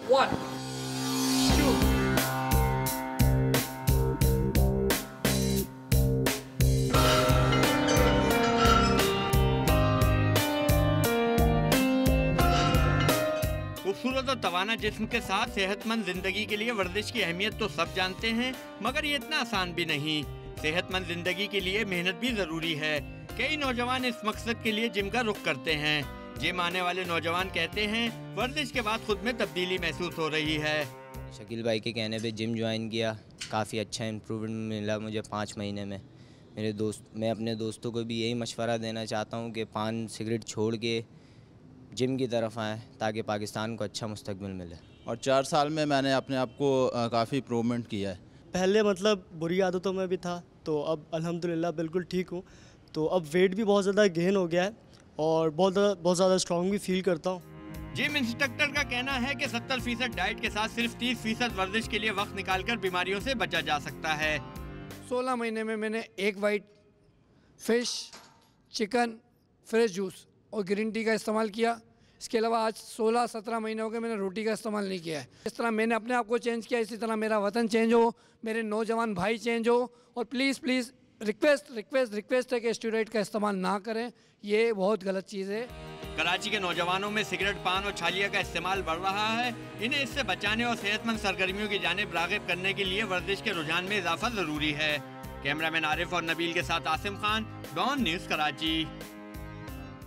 1, 2. खूबसूरत और तवाना जिस्म के साथ सेहतमंद जिंदगी के लिए वर्जिश की अहमियत तो सब जानते हैं, मगर ये इतना आसान भी नहीं। सेहतमंद जिंदगी के लिए मेहनत भी जरूरी है। कई नौजवान इस मकसद के लिए जिम का रुख करते हैं। जिम आने वाले नौजवान कहते हैं वर्जिश के बाद खुद में तब्दीली महसूस हो रही है। शकील भाई के कहने पे जिम ज्वाइन किया, काफ़ी अच्छा इम्प्रूवमेंट मिला मुझे 5 महीने में। मैं अपने दोस्तों को भी यही मशवरा देना चाहता हूँ कि पान सिगरेट छोड़ के जिम की तरफ आएँ ताकि पाकिस्तान को अच्छा मुस्तकबिल मिले। और 4 साल में मैंने अपने आप को काफ़ी इम्प्रूवमेंट किया है। पहले मतलब बुरी आदतों में भी था, तो अब अल्हम्दुलिल्लाह बिल्कुल ठीक हूँ। तो अब वेट भी बहुत ज़्यादा गेन हो गया है और बहुत ज़्यादा स्ट्रॉन्ग भी फील करता हूँ। जिम इंस्ट्रक्टर का कहना है कि 70% डाइट के साथ सिर्फ 30% वर्जिश के लिए वक्त निकालकर बीमारियों से बचा जा सकता है। 16 महीने में मैंने एक white fish, chicken, fresh juice और ग्रीन टी का इस्तेमाल किया। इसके अलावा आज 16-17 महीने हो गए मैंने रोटी का इस्तेमाल नहीं किया है। इस तरह मैंने अपने आप को चेंज किया, इसी तरह मेरा वतन चेंज हो, मेरे नौजवान भाई चेंज हो। और प्लीज़ रिक्वेस्ट है कि स्टेरॉइड का इस्तेमाल ना करें, ये बहुत गलत चीज़ है। कराची के नौजवानों में सिगरेट, पान और छालिया का इस्तेमाल बढ़ रहा है। इन्हें इससे बचाने और सेहतमंद सरगर्मियों की जानिब राग़िब करने के लिए वर्जिश के रुझान में इजाफा जरूरी है। कैमरामैन आरिफ और नबील के साथ आसिम खान, डॉन न्यूज़, कराची।